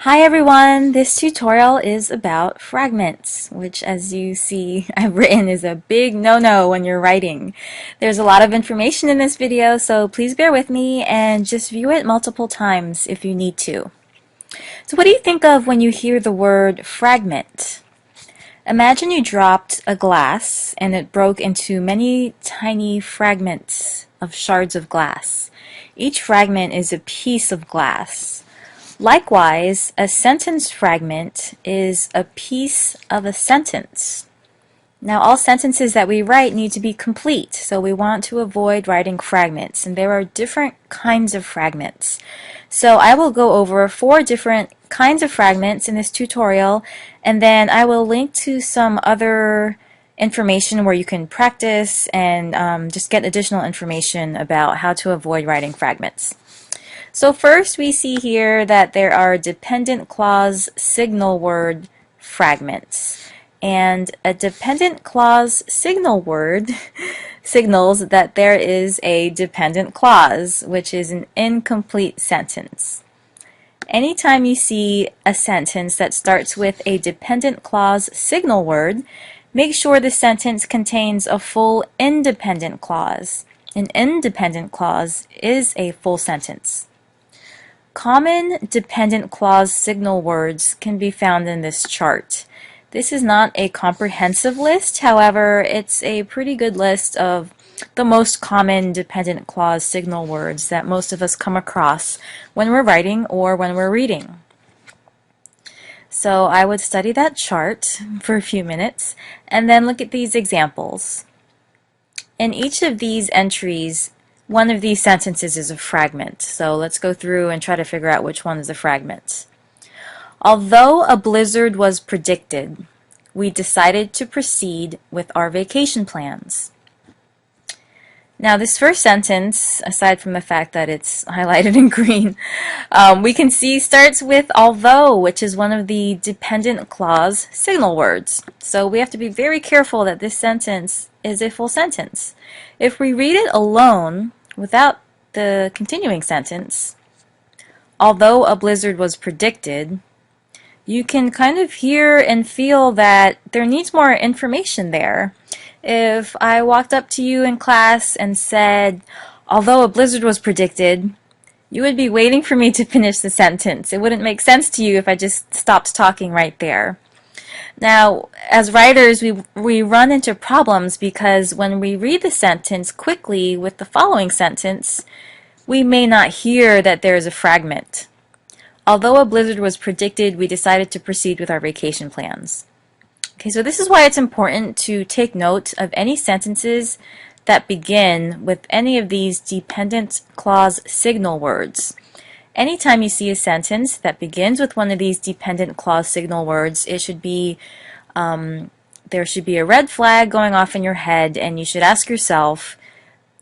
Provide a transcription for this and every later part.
Hi everyone, this tutorial is about fragments, which as you see I've written is a big no-no when you're writing. There's a lot of information in this video, so please bear with me and just view it multiple times if you need to. So what do you think of when you hear the word fragment? Imagine you dropped a glass and it broke into many tiny fragments of shards of glass. Each fragment is a piece of glass. Likewise, a sentence fragment is a piece of a sentence. Now, all sentences that we write need to be complete, so we want to avoid writing fragments, and there are different kinds of fragments. So I will go over 4 different kinds of fragments in this tutorial, and then I will link to some other information where you can practice and just get additional information about how to avoid writing fragments. So first we see here that there are dependent clause signal word fragments. And a dependent clause signal word signals that there is a dependent clause, which is an incomplete sentence. Anytime you see a sentence that starts with a dependent clause signal word, make sure the sentence contains a full independent clause. An independent clause is a full sentence. Common dependent clause signal words can be found in this chart. This is not a comprehensive list, however, it's a pretty good list of the most common dependent clause signal words that most of us come across when we're writing or when we're reading. So I would study that chart for a few minutes and then look at these examples. In each of these entries, one of these sentences is a fragment, so let's go through and try to figure out which one is a fragment. Although a blizzard was predicted, we decided to proceed with our vacation plans. Now this first sentence, aside from the fact that it's highlighted in green, we can see starts with although, which is one of the dependent clause signal words. So we have to be very careful that this sentence is a full sentence. If we read it alone, without the continuing sentence, although a blizzard was predicted, you can kind of hear and feel that there needs more information there. If I walked up to you in class and said, although a blizzard was predicted, you would be waiting for me to finish the sentence. It wouldn't make sense to you if I just stopped talking right there. Now, as writers, we run into problems because when we read the sentence quickly with the following sentence, we may not hear that there is a fragment. Although a blizzard was predicted, we decided to proceed with our vacation plans. Okay, so this is why it's important to take note of any sentences that begin with any of these dependent clause signal words. Anytime you see a sentence that begins with one of these dependent clause signal words, it should be there should be a red flag going off in your head, and you should ask yourself,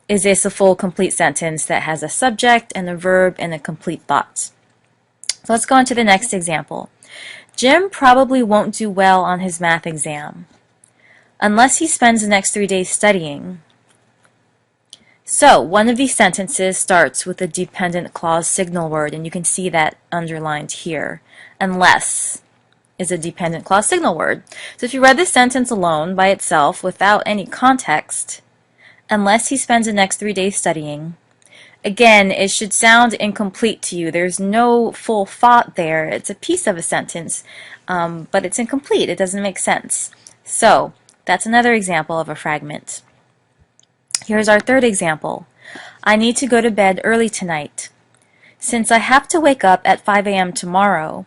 is this a full complete sentence that has a subject and a verb and a complete thought? So let's go on to the next example. Jim probably won't do well on his math exam unless he spends the next 3 days studying. So one of these sentences starts with a dependent clause signal word, and you can see that underlined here. Unless is a dependent clause signal word. So if you read this sentence alone by itself without any context, unless he spends the next 3 days studying, again, it should sound incomplete to you. There's no full thought there. It's a piece of a sentence, but it's incomplete. It doesn't make sense. So that's another example of a fragment. Here's our third example. I need to go to bed early tonight. Since I have to wake up at 5 a.m. tomorrow,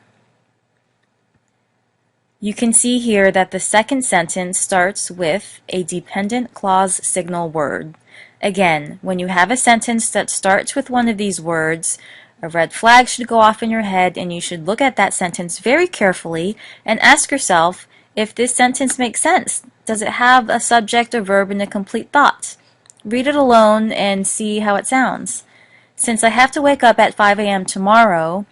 you can see here that the second sentence starts with a dependent clause signal word. Again, when you have a sentence that starts with one of these words, a red flag should go off in your head, and you should look at that sentence very carefully and ask yourself if this sentence makes sense. Does it have a subject, a verb, and a complete thought? Read it alone and see how it sounds. Since I have to wake up at 5 a.m. tomorrow,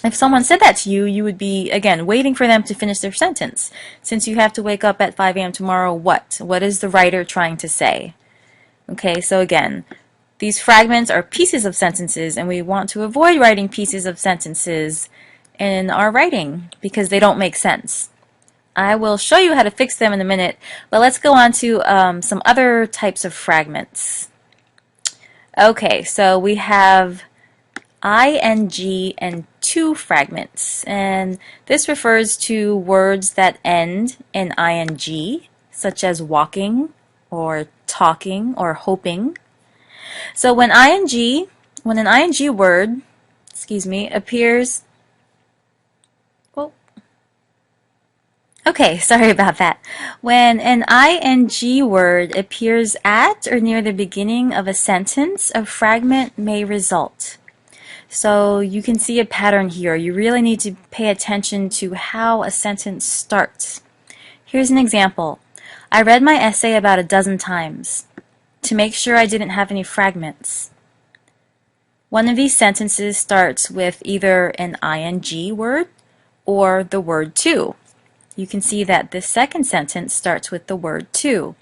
if someone said that to you, you would be, again, waiting for them to finish their sentence. Since you have to wake up at 5 a.m. tomorrow, what? What is the writer trying to say? Okay, so again, These fragments are pieces of sentences, and we want to avoid writing pieces of sentences in our writing because they don't make sense. I will show you how to fix them in a minute, but let's go on to some other types of fragments. Okay, so we have ing and to fragments, and this refers to words that end in ing, such as walking or talking or hoping. So when an ing word, appears, well, okay, sorry about that. When an ing word appears at or near the beginning of a sentence, a fragment may result. So you can see a pattern here. You really need to pay attention to how a sentence starts. Here's an example. I read my essay about a dozen times to make sure I didn't have any fragments. One of these sentences starts with either an ing word or the word to. You can see that the second sentence starts with the word to.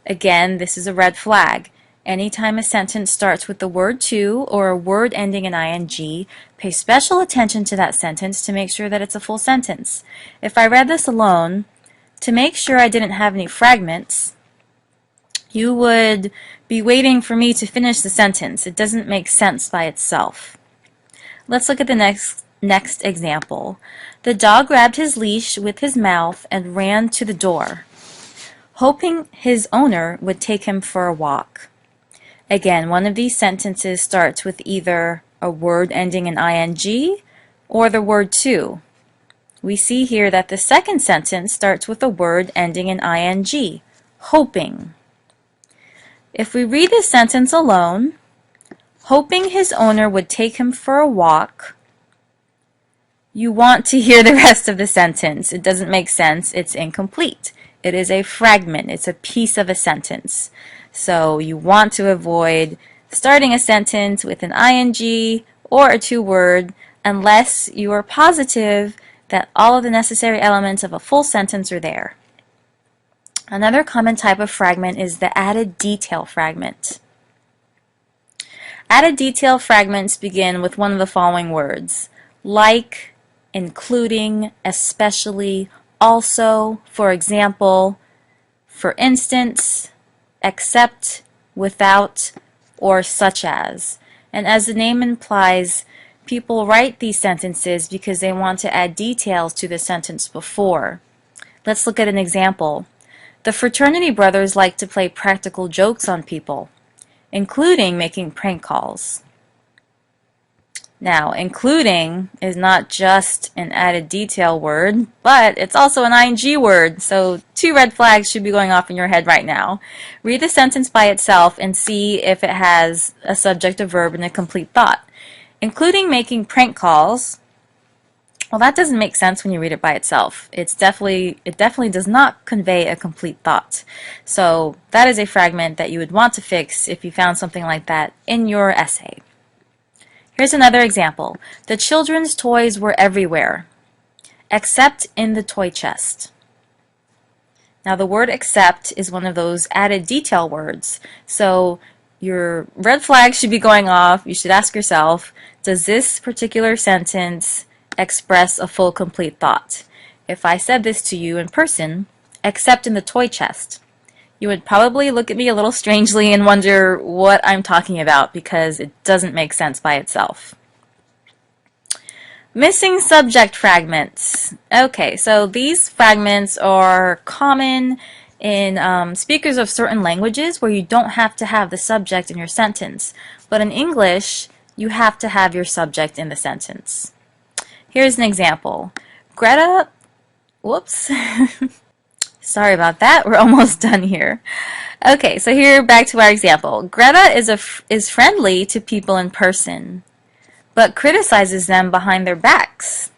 Again, this is a red flag. Anytime a sentence starts with the word to or a word ending in ing, pay special attention to that sentence to make sure that it's a full sentence. If I read this alone, to make sure I didn't have any fragments, you would be waiting for me to finish the sentence. It doesn't make sense by itself. Let's look at the next example. The dog grabbed his leash with his mouth and ran to the door, hoping his owner would take him for a walk. Again, one of these sentences starts with either a word ending in ing or the word to. We see here that the second sentence starts with a word ending in ing, hoping. If we read this sentence alone, hoping his owner would take him for a walk, you want to hear the rest of the sentence. It doesn't make sense. It's incomplete. It is a fragment. It's a piece of a sentence. So you want to avoid starting a sentence with an ing or a to word unless you are positive that all of the necessary elements of a full sentence are there. Another common type of fragment is the added detail fragment. Added detail fragments begin with one of the following words: like, including, especially, also, for example, for instance, except, without, or such as. And as the name implies, people write these sentences because they want to add details to the sentence before. Let's look at an example. The fraternity brothers like to play practical jokes on people, including making prank calls. Now, including is not just an added detail word, but it's also an ing word, so 2 red flags should be going off in your head right now. Read the sentence by itself and see if it has a subject, a verb, and a complete thought. Including making prank calls, well, that doesn't make sense when you read it by itself. It definitely does not convey a complete thought. So that is a fragment that you would want to fix if you found something like that in your essay. Here's another example. The children's toys were everywhere, except in the toy chest. Now the word except is one of those added detail words. So your red flag should be going off. You should ask yourself, does this particular sentence express a full, complete thought? If I said this to you in person, except in the toy chest, you would probably look at me a little strangely and wonder what I'm talking about because it doesn't make sense by itself. Missing subject fragments. Okay, so these fragments are common in speakers of certain languages where you don't have to have the subject in your sentence. But in English, you have to have your subject in the sentence. Here's an example. Greta, whoops. Sorry about that. We're almost done here. Okay, so here back to our example. Greta is friendly to people in person, but criticizes them behind their backs.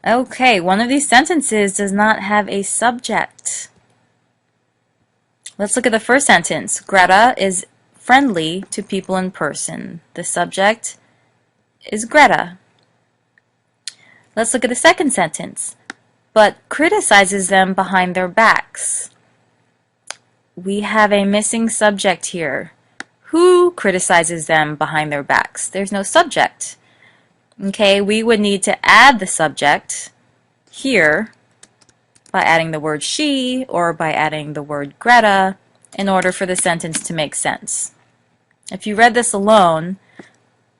Okay, one of these sentences does not have a subject. Let's look at the first sentence. Greta is friendly to people in person. The subject is Greta. Let's look at the second sentence. But criticizes them behind their backs. We have a missing subject here. Who criticizes them behind their backs? There's no subject. Okay, we would need to add the subject here by adding the word she or by adding the word Greta in order for the sentence to make sense. If you read this alone,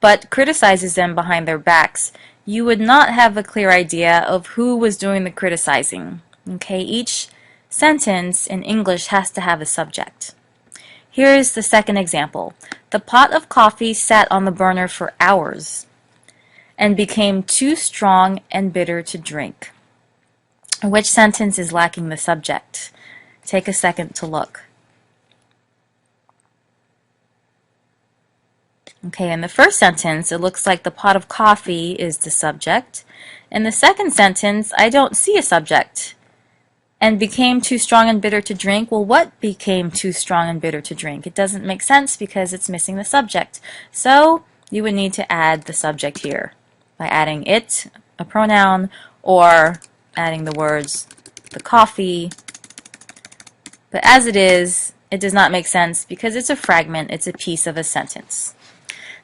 but criticizes them behind their backs, you would not have a clear idea of who was doing the criticizing. Okay, each sentence in English has to have a subject. Here is the second example. The pot of coffee sat on the burner for hours and became too strong and bitter to drink. Which sentence is lacking the subject? Take a second to look. Okay, in the first sentence, it looks like the pot of coffee is the subject. In the second sentence, I don't see a subject. And became too strong and bitter to drink. Well, what became too strong and bitter to drink? It doesn't make sense because it's missing the subject. So you would need to add the subject here by adding it, a pronoun, or adding the words the coffee. But as it is, it does not make sense because it's a fragment, it's a piece of a sentence.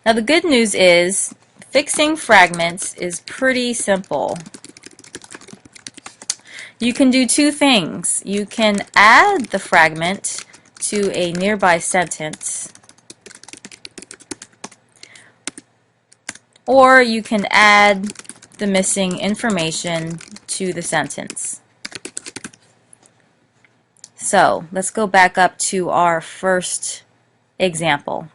Now the good news is fixing fragments is pretty simple. You can do two things. You can add the fragment to a nearby sentence, or you can add the missing information to the sentence. So let's go back up to our first example.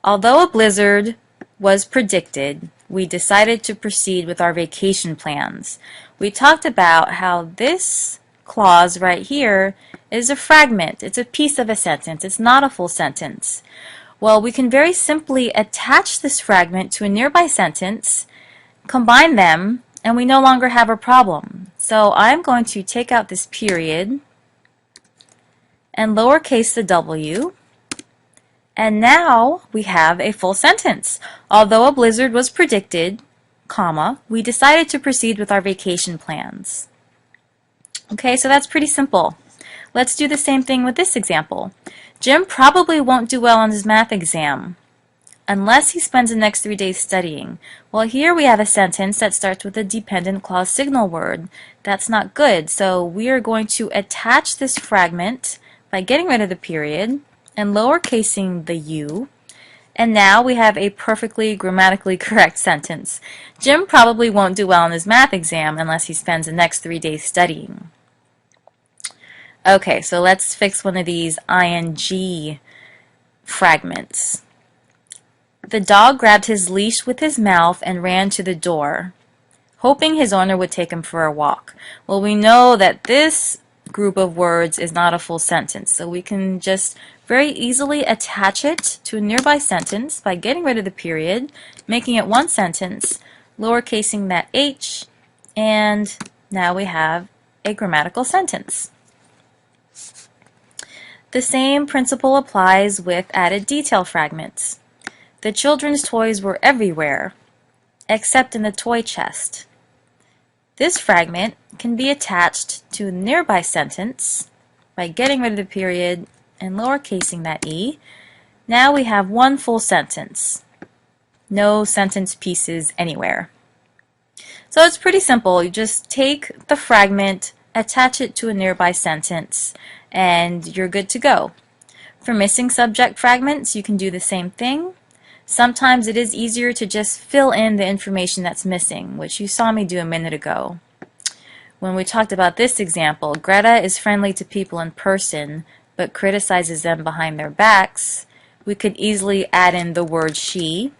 Although a blizzard was predicted, we decided to proceed with our vacation plans. We talked about how this clause right here is a fragment. It's a piece of a sentence. It's not a full sentence. Well, we can very simply attach this fragment to a nearby sentence, combine them, and we no longer have a problem. So I'm going to take out this period and lowercase the w. And now we have a full sentence. Although a blizzard was predicted, comma, we decided to proceed with our vacation plans. Okay, so that's pretty simple. Let's do the same thing with this example. Jim probably won't do well on his math exam unless he spends the next 3 days studying. Well, here we have a sentence that starts with a dependent clause signal word. That's not good, so we are going to attach this fragment by getting rid of the period and lowercasing the u, and now we have a perfectly grammatically correct sentence. Jim probably won't do well on his math exam unless he spends the next 3 days studying. Okay, so let's fix one of these ing fragments. The dog grabbed his leash with his mouth and ran to the door, hoping his owner would take him for a walk. Well, we know that this group of words is not a full sentence, so we can just very easily attach it to a nearby sentence by getting rid of the period, making it one sentence, lowercasing that h, and now we have a grammatical sentence. The same principle applies with added detail fragments. The children's toys were everywhere, except in the toy chest. This fragment can be attached to a nearby sentence by getting rid of the period and lowercasing that e. Now we have one full sentence. No sentence pieces anywhere. So it's pretty simple. You just take the fragment, attach it to a nearby sentence, and you're good to go. For missing subject fragments, you can do the same thing. Sometimes it is easier to just fill in the information that's missing, which you saw me do a minute ago. When we talked about this example, Greta is friendly to people in person, but criticizes them behind their backs. We could easily add in the word she,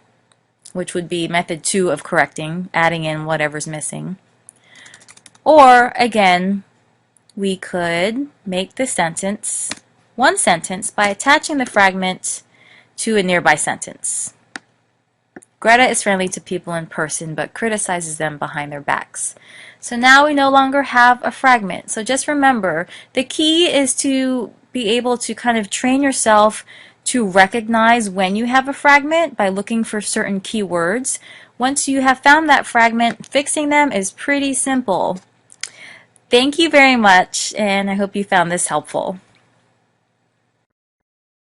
which would be method 2 of correcting, adding in whatever's missing. Or, again, we could make the sentence one sentence by attaching the fragment to a nearby sentence. Greta is friendly to people in person, but criticizes them behind their backs. So now we no longer have a fragment. So just remember, the key is to be able to kind of train yourself to recognize when you have a fragment by looking for certain keywords. Once you have found that fragment, fixing them is pretty simple. Thank you very much, and I hope you found this helpful.